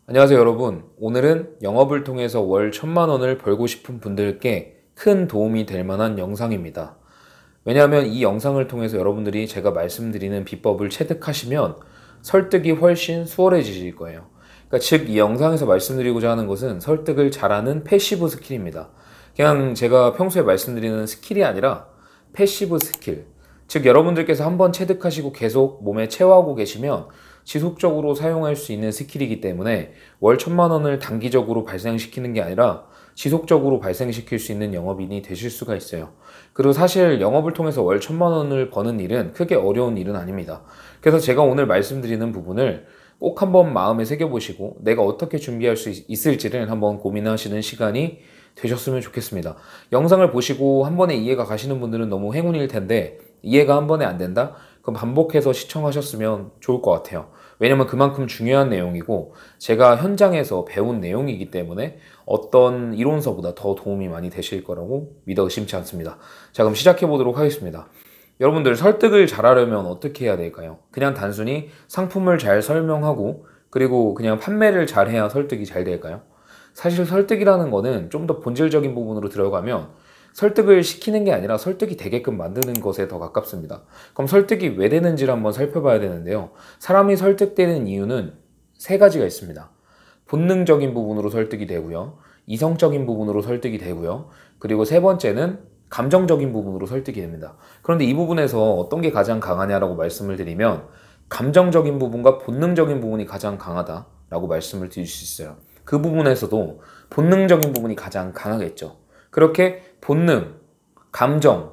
안녕하세요 여러분. 오늘은 영업을 통해서 월 1000만원을 벌고 싶은 분들께 큰 도움이 될 만한 영상입니다. 왜냐하면 이 영상을 통해서 여러분들이 제가 말씀드리는 비법을 체득하시면 설득이 훨씬 수월해지실 거예요. 그러니까 즉 이 영상에서 말씀드리고자 하는 것은 설득을 잘하는 패시브 스킬입니다. 그냥 제가 평소에 말씀드리는 스킬이 아니라 패시브 스킬. 즉 여러분들께서 한번 체득하시고 계속 몸에 체화하고 계시면 지속적으로 사용할 수 있는 스킬이기 때문에 월 1000만원을 단기적으로 발생시키는 게 아니라 지속적으로 발생시킬 수 있는 영업인이 되실 수가 있어요. 그리고 사실 영업을 통해서 월 1000만원을 버는 일은 크게 어려운 일은 아닙니다. 그래서 제가 오늘 말씀드리는 부분을 꼭 한번 마음에 새겨보시고 내가 어떻게 준비할 수 있을지를 한번 고민하시는 시간이 되셨으면 좋겠습니다. 영상을 보시고 한 번에 이해가 가시는 분들은 너무 행운일 텐데 이해가 한 번에 안 된다? 그럼 반복해서 시청하셨으면 좋을 것 같아요. 왜냐면 그만큼 중요한 내용이고 제가 현장에서 배운 내용이기 때문에 어떤 이론서보다 더 도움이 많이 되실 거라고 믿어 의심치 않습니다. 자, 그럼 시작해 보도록 하겠습니다. 여러분들 설득을 잘하려면 어떻게 해야 될까요? 그냥 단순히 상품을 잘 설명하고 그리고 그냥 판매를 잘해야 설득이 잘 될까요? 사실 설득이라는 거는 좀 더 본질적인 부분으로 들어가면 설득을 시키는 게 아니라 설득이 되게끔 만드는 것에 더 가깝습니다. 그럼 설득이 왜 되는지를 한번 살펴봐야 되는데요. 사람이 설득되는 이유는 세 가지가 있습니다. 본능적인 부분으로 설득이 되고요. 이성적인 부분으로 설득이 되고요. 그리고 세 번째는 감정적인 부분으로 설득이 됩니다. 그런데 이 부분에서 어떤 게 가장 강하냐라고 말씀을 드리면 감정적인 부분과 본능적인 부분이 가장 강하다라고 말씀을 드릴 수 있어요. 그 부분에서도 본능적인 부분이 가장 강하겠죠. 그렇게 본능, 감정,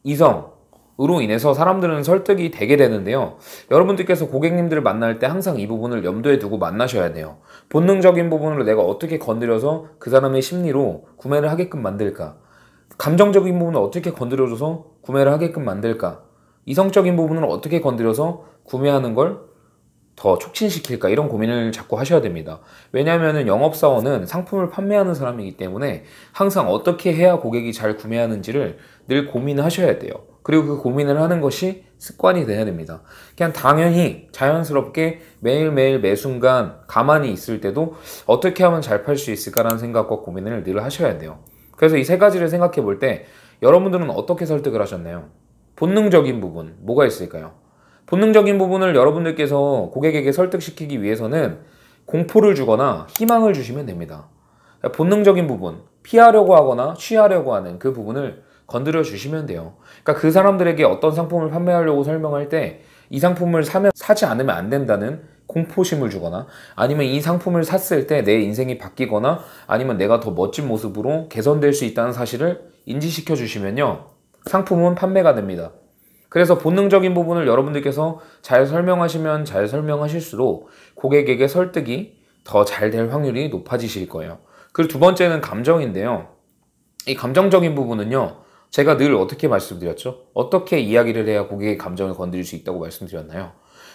이성으로 인해서 사람들은 설득이 되게 되는데요. 여러분들께서 고객님들을 만날 때 항상 이 부분을 염두에 두고 만나셔야 돼요. 본능적인 부분으로 내가 어떻게 건드려서 그 사람의 심리로 구매를 하게끔 만들까? 감정적인 부분을 어떻게 건드려줘서 구매를 하게끔 만들까? 이성적인 부분을 어떻게 건드려서 구매하는 걸 더 촉진시킬까? 이런 고민을 자꾸 하셔야 됩니다. 왜냐하면 영업사원은 상품을 판매하는 사람이기 때문에 항상 어떻게 해야 고객이 잘 구매하는지를 늘 고민하셔야 돼요. 그리고 그 고민을 하는 것이 습관이 돼야 됩니다. 그냥 당연히 자연스럽게 매일매일 매순간 가만히 있을 때도 어떻게 하면 잘 팔 수 있을까라는 생각과 고민을 늘 하셔야 돼요. 그래서 이 세 가지를 생각해 볼 때 여러분들은 어떻게 설득을 하셨나요? 본능적인 부분, 뭐가 있을까요? 본능적인 부분을 여러분들께서 고객에게 설득시키기 위해서는 공포를 주거나 희망을 주시면 됩니다. 본능적인 부분, 피하려고 하거나 취하려고 하는 그 부분을 건드려 주시면 돼요. 그러니까 그 사람들에게 어떤 상품을 판매하려고 설명할 때 이 상품을 사지 않으면 안 된다는 공포심을 주거나 아니면 이 상품을 샀을 때 내 인생이 바뀌거나 아니면 내가 더 멋진 모습으로 개선될 수 있다는 사실을 인지시켜 주시면요. 상품은 판매가 됩니다. 그래서 본능적인 부분을 여러분들께서 잘 설명하시면 잘 설명하실수록 고객에게 설득이 더 잘 될 확률이 높아지실 거예요. 그리고 두 번째는 감정인데요. 이 감정적인 부분은요. 제가 늘 어떻게 말씀드렸죠? 어떻게 이야기를 해야 고객의 감정을 건드릴 수 있다고 말씀드렸나요?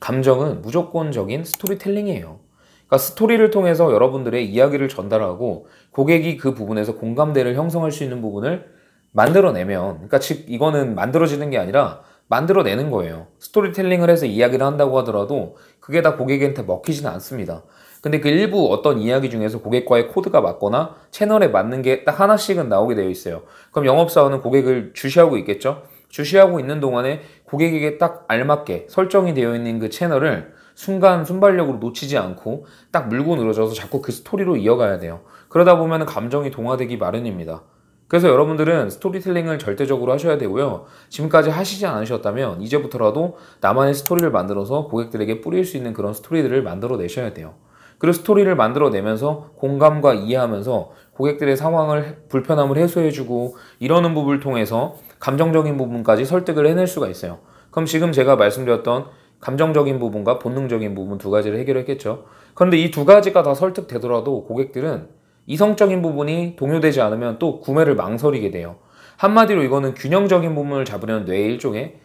감정은 무조건적인 스토리텔링이에요. 그러니까 스토리를 통해서 여러분들의 이야기를 전달하고 고객이 그 부분에서 공감대를 형성할 수 있는 부분을 만들어내면, 그러니까 즉 이거는 만들어지는 게 아니라 만들어내는 거예요. 스토리텔링을 해서 이야기를 한다고 하더라도 그게 다 고객한테 먹히지는 않습니다. 근데 그 일부 어떤 이야기 중에서 고객과의 코드가 맞거나 채널에 맞는 게 딱 하나씩은 나오게 되어 있어요. 그럼 영업사원은 고객을 주시하고 있겠죠? 주시하고 있는 동안에 고객에게 딱 알맞게 설정이 되어 있는 그 채널을 순간 순발력으로 놓치지 않고 딱 물고 늘어져서 자꾸 그 스토리로 이어가야 돼요. 그러다 보면 감정이 동화되기 마련입니다. 그래서 여러분들은 스토리텔링을 절대적으로 하셔야 되고요. 지금까지 하시지 않으셨다면 이제부터라도 나만의 스토리를 만들어서 고객들에게 뿌릴 수 있는 그런 스토리들을 만들어 내셔야 돼요. 그리고 스토리를 만들어 내면서 공감과 이해하면서 고객들의 상황을 불편함을 해소해주고 이러는 부분을 통해서 감정적인 부분까지 설득을 해낼 수가 있어요. 그럼 지금 제가 말씀드렸던 감정적인 부분과 본능적인 부분 두 가지를 해결했겠죠. 그런데 이 두 가지가 다 설득되더라도 고객들은 이성적인 부분이 동요되지 않으면 또 구매를 망설이게 돼요. 한마디로 이거는 균형적인 부분을 잡으려는 뇌의 일종의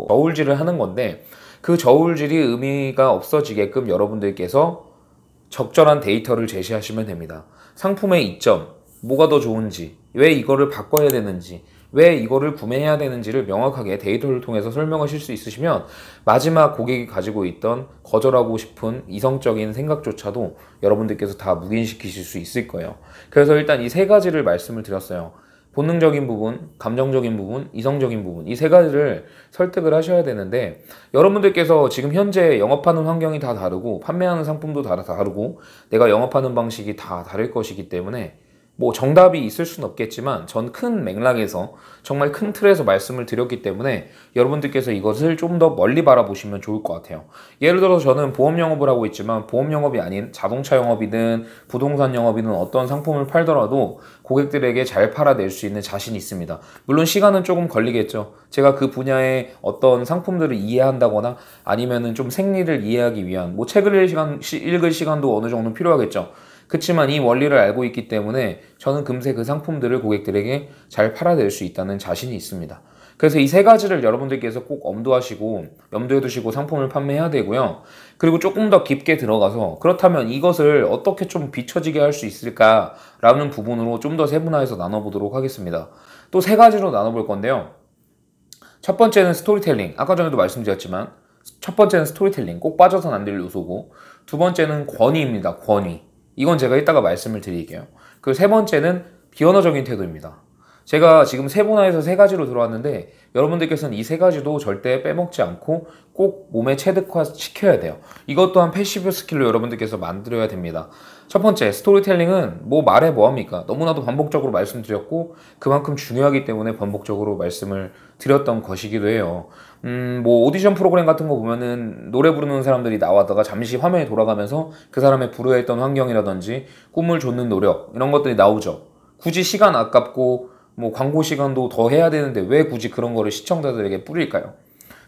저울질을 하는 건데 그 저울질이 의미가 없어지게끔 여러분들께서 적절한 데이터를 제시하시면 됩니다. 상품의 이점, 뭐가 더 좋은지, 왜 이거를 바꿔야 되는지, 왜 이거를 구매해야 되는지를 명확하게 데이터를 통해서 설명하실 수 있으시면 마지막 고객이 가지고 있던 거절하고 싶은 이성적인 생각조차도 여러분들께서 다 묵인시키실 수 있을 거예요. 그래서 일단 이 세 가지를 말씀을 드렸어요. 본능적인 부분, 감정적인 부분, 이성적인 부분, 이 세 가지를 설득을 하셔야 되는데, 여러분들께서 지금 현재 영업하는 환경이 다 다르고 판매하는 상품도 다 다르고 내가 영업하는 방식이 다 다를 것이기 때문에 뭐 정답이 있을 수는 없겠지만 전 큰 맥락에서 정말 큰 틀에서 말씀을 드렸기 때문에 여러분들께서 이것을 좀 더 멀리 바라보시면 좋을 것 같아요. 예를 들어서 저는 보험 영업을 하고 있지만 보험 영업이 아닌 자동차 영업이든 부동산 영업이든 어떤 상품을 팔더라도 고객들에게 잘 팔아낼 수 있는 자신이 있습니다. 물론 시간은 조금 걸리겠죠. 제가 그 분야의 어떤 상품들을 이해한다거나 아니면은 좀 생리를 이해하기 위한 뭐 책을 읽을 시간도 어느 정도 필요하겠죠. 그렇지만 이 원리를 알고 있기 때문에 저는 금세 그 상품들을 고객들에게 잘 팔아낼 수 있다는 자신이 있습니다. 그래서 이 세 가지를 여러분들께서 꼭 염두하시고 염두에 두시고 상품을 판매해야 되고요. 그리고 조금 더 깊게 들어가서 그렇다면 이것을 어떻게 좀 비춰지게 할 수 있을까라는 부분으로 좀 더 세분화해서 나눠보도록 하겠습니다. 또 세 가지로 나눠볼 건데요. 첫 번째는 스토리텔링. 아까 전에도 말씀드렸지만 첫 번째는 스토리텔링. 꼭 빠져서는 안 될 요소고, 두 번째는 권위입니다. 권위. 이건 제가 이따가 말씀을 드릴게요. 그리고 세 번째는 비언어적인 태도입니다. 제가 지금 세분화해서 세 가지로 들어왔는데 여러분들께서는 이 세 가지도 절대 빼먹지 않고 꼭 몸에 체득화 시켜야 돼요. 이것 또한 패시브 스킬로 여러분들께서 만들어야 됩니다. 첫 번째, 스토리텔링은 뭐 말해 뭐합니까? 너무나도 반복적으로 말씀드렸고 그만큼 중요하기 때문에 반복적으로 말씀을 드렸던 것이기도 해요. 뭐 오디션 프로그램 같은 거 보면은 노래 부르는 사람들이 나왔다가 잠시 화면이 돌아가면서 그 사람의 불우했던 환경이라든지 꿈을 좇는 노력, 이런 것들이 나오죠. 굳이 시간 아깝고 뭐 광고 시간도 더 해야 되는데 왜 굳이 그런 거를 시청자들에게 뿌릴까요?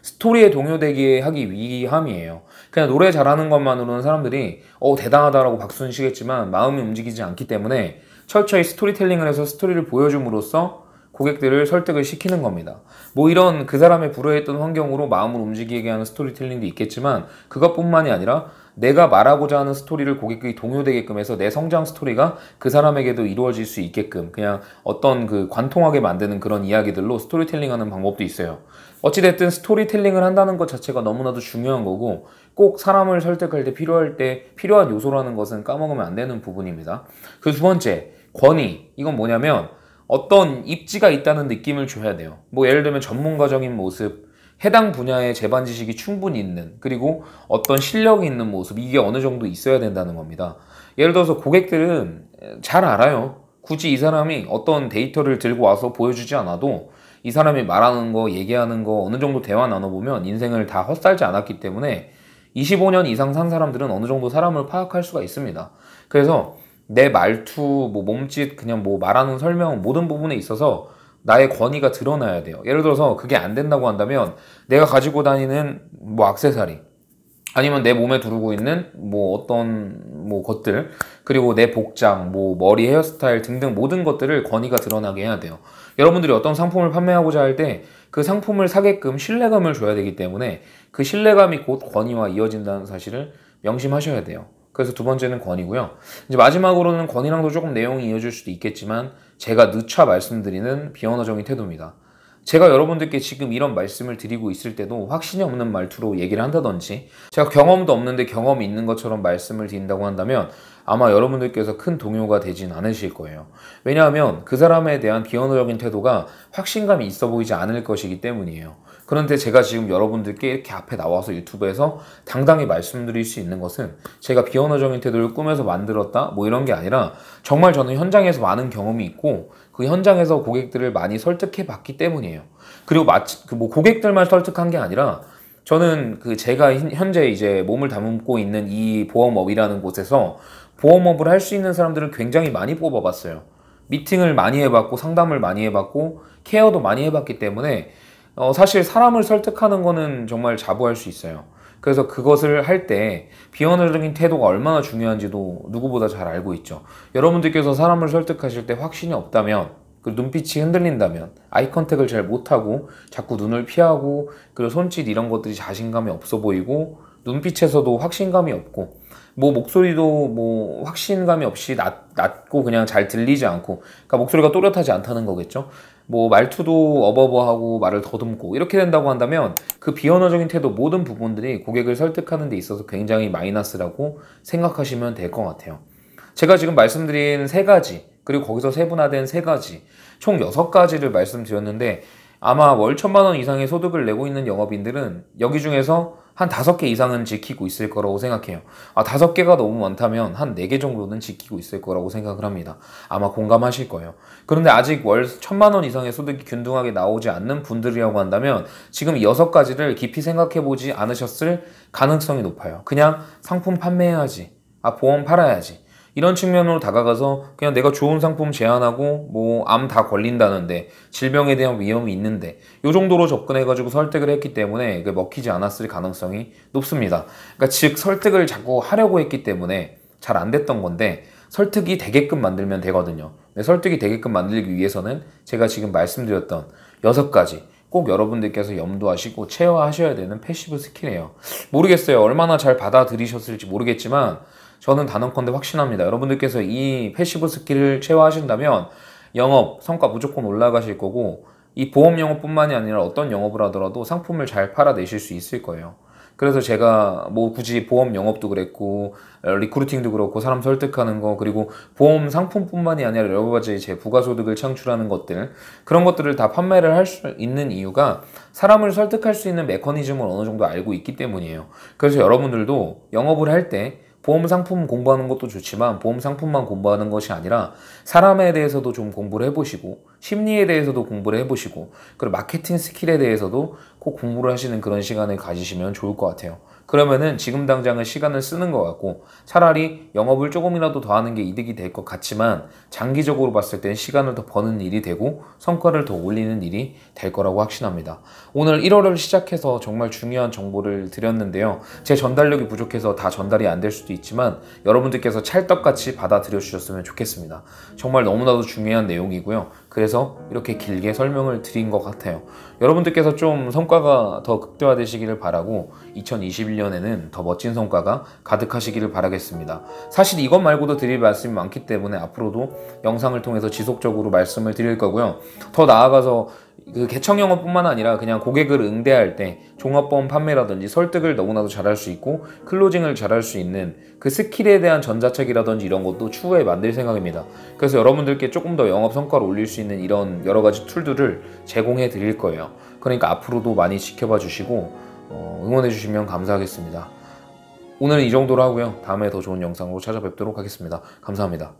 스토리에 동요되게 하기 위함이에요. 그냥 노래 잘하는 것만으로는 사람들이 대단하다라고 박수는 치겠지만 마음이 움직이지 않기 때문에 철저히 스토리텔링을 해서 스토리를 보여줌으로써 고객들을 설득을 시키는 겁니다. 뭐 이런 그 사람의 불우했던 환경으로 마음을 움직이게 하는 스토리텔링도 있겠지만 그것뿐만이 아니라 내가 말하고자 하는 스토리를 고객들이 동요되게끔 해서 내 성장 스토리가 그 사람에게도 이루어질 수 있게끔 그냥 어떤 그 관통하게 만드는 그런 이야기들로 스토리텔링 하는 방법도 있어요. 어찌됐든 스토리텔링을 한다는 것 자체가 너무나도 중요한 거고 꼭 사람을 설득할 때 필요한 요소라는 것은 까먹으면 안 되는 부분입니다. 그 두 번째, 권위. 이건 뭐냐면 어떤 입지가 있다는 느낌을 줘야 돼요. 뭐 예를 들면 전문가적인 모습, 해당 분야의 재반 지식이 충분히 있는, 그리고 어떤 실력이 있는 모습, 이게 어느 정도 있어야 된다는 겁니다. 예를 들어서 고객들은 잘 알아요. 굳이 이 사람이 어떤 데이터를 들고 와서 보여주지 않아도 이 사람이 말하는 거, 얘기하는 거 어느 정도 대화 나눠보면 인생을 다 헛살지 않았기 때문에 25년 이상 산 사람들은 어느 정도 사람을 파악할 수가 있습니다. 그래서 내 말투, 뭐 몸짓, 그냥 뭐 말하는 설명 모든 부분에 있어서 나의 권위가 드러나야 돼요. 예를 들어서 그게 안 된다고 한다면 내가 가지고 다니는 뭐 액세서리 아니면 내 몸에 두르고 있는 뭐 어떤 뭐 것들, 그리고 내 복장, 뭐 머리 헤어스타일 등등 모든 것들을 권위가 드러나게 해야 돼요. 여러분들이 어떤 상품을 판매하고자 할 때 그 상품을 사게끔 신뢰감을 줘야 되기 때문에 그 신뢰감이 곧 권위와 이어진다는 사실을 명심하셔야 돼요. 그래서 두 번째는 권위고요. 이제 마지막으로는 권위랑도 조금 내용이 이어질 수도 있겠지만 제가 누차 말씀드리는 비언어적인 태도입니다. 제가 여러분들께 지금 이런 말씀을 드리고 있을 때도 확신이 없는 말투로 얘기를 한다든지 제가 경험도 없는데 경험이 있는 것처럼 말씀을 드린다고 한다면 아마 여러분들께서 큰 동요가 되진 않으실 거예요. 왜냐하면 그 사람에 대한 비언어적인 태도가 확신감이 있어 보이지 않을 것이기 때문이에요. 그런데 제가 지금 여러분들께 이렇게 앞에 나와서 유튜브에서 당당히 말씀드릴 수 있는 것은 제가 비언어적인 태도를 꾸며서 만들었다 뭐 이런 게 아니라 정말 저는 현장에서 많은 경험이 있고 그 현장에서 고객들을 많이 설득해 봤기 때문이에요. 그리고 뭐 고객들만 설득한 게 아니라 저는 제가 현재 이제 몸을 담고 있는 이 보험업이라는 곳에서 보험업을 할 수 있는 사람들을 굉장히 많이 뽑아봤어요. 미팅을 많이 해봤고 상담을 많이 해봤고 케어도 많이 해봤기 때문에 사실 사람을 설득하는 거는 정말 자부할 수 있어요. 그래서 그것을 할 때 비언어적인 태도가 얼마나 중요한지도 누구보다 잘 알고 있죠. 여러분들께서 사람을 설득하실 때 확신이 없다면, 그리고 눈빛이 흔들린다면, 아이 컨택을 잘 못하고 자꾸 눈을 피하고 그리고 손짓 이런 것들이 자신감이 없어 보이고 눈빛에서도 확신감이 없고 뭐 목소리도 뭐 확신감이 없이 낮고 그냥 잘 들리지 않고, 그러니까 목소리가 또렷하지 않다는 거겠죠. 뭐 말투도 어버버하고 말을 더듬고 이렇게 된다고 한다면 그 비언어적인 태도 모든 부분들이 고객을 설득하는 데 있어서 굉장히 마이너스라고 생각하시면 될 것 같아요. 제가 지금 말씀드린 세 가지, 그리고 거기서 세분화된 세 가지, 총 6가지를 말씀드렸는데 아마 월 1,000만 원 이상의 소득을 내고 있는 영업인들은 여기 중에서 한 5개 이상은 지키고 있을 거라고 생각해요. 5개가 너무 많다면 한 4개 정도는 지키고 있을 거라고 생각을 합니다. 아마 공감하실 거예요. 그런데 아직 월 1,000만 원 이상의 소득이 균등하게 나오지 않는 분들이라고 한다면 지금 이 6가지를 깊이 생각해 보지 않으셨을 가능성이 높아요. 그냥 상품 판매해야지. 보험 팔아야지. 이런 측면으로 다가가서 그냥 내가 좋은 상품 제안하고 뭐 암 다 걸린다는데 질병에 대한 위험이 있는데 이 정도로 접근해가지고 설득을 했기 때문에 먹히지 않았을 가능성이 높습니다. 그러니까 즉 설득을 자꾸 하려고 했기 때문에 잘 안 됐던 건데 설득이 되게끔 만들면 되거든요. 설득이 되게끔 만들기 위해서는 제가 지금 말씀드렸던 6가지 꼭 여러분들께서 염두하시고 체화하셔야 되는 패시브 스킬이에요. 모르겠어요. 얼마나 잘 받아들이셨을지 모르겠지만 저는 단언컨대 확신합니다. 여러분들께서 이 패시브 스킬을 체화하신다면 영업 성과 무조건 올라가실 거고 이 보험 영업뿐만이 아니라 어떤 영업을 하더라도 상품을 잘 팔아내실 수 있을 거예요. 그래서 제가 뭐 굳이 보험 영업도 그랬고 리크루팅도 그렇고 사람 설득하는 거 그리고 보험 상품뿐만이 아니라 여러 가지 제 부가소득을 창출하는 것들 그런 것들을 다 판매를 할 수 있는 이유가 사람을 설득할 수 있는 메커니즘을 어느 정도 알고 있기 때문이에요. 그래서 여러분들도 영업을 할 때 보험 상품 공부하는 것도 좋지만 보험 상품만 공부하는 것이 아니라 사람에 대해서도 좀 공부를 해보시고 심리에 대해서도 공부를 해보시고 그리고 마케팅 스킬에 대해서도 꼭 공부를 하시는 그런 시간을 가지시면 좋을 것 같아요. 그러면은 지금 당장은 시간을 쓰는 것 같고 차라리 영업을 조금이라도 더 하는 게 이득이 될 것 같지만 장기적으로 봤을 땐 시간을 더 버는 일이 되고 성과를 더 올리는 일이 될 거라고 확신합니다. 오늘 1월을 시작해서 정말 중요한 정보를 드렸는데요. 제 전달력이 부족해서 다 전달이 안 될 수도 있지만 여러분들께서 찰떡같이 받아들여 주셨으면 좋겠습니다. 정말 너무나도 중요한 내용이고요. 그래서 이렇게 길게 설명을 드린 것 같아요. 여러분들께서 좀 성과가 더 극대화되시기를 바라고 2021년에는 더 멋진 성과가 가득하시기를 바라겠습니다. 사실 이것 말고도 드릴 말씀이 많기 때문에 앞으로도 영상을 통해서 지속적으로 말씀을 드릴 거고요. 더 나아가서 그 개청 영업뿐만 아니라 그냥 고객을 응대할 때 종합보험 판매라든지 설득을 너무나도 잘할 수 있고 클로징을 잘할 수 있는 그 스킬에 대한 전자책이라든지 이런 것도 추후에 만들 생각입니다. 그래서 여러분들께 조금 더 영업 성과를 올릴 수 있는 이런 여러 가지 툴들을 제공해 드릴 거예요. 그러니까 앞으로도 많이 지켜봐 주시고 응원해 주시면 감사하겠습니다. 오늘은 이 정도로 하고요. 다음에 더 좋은 영상으로 찾아뵙도록 하겠습니다. 감사합니다.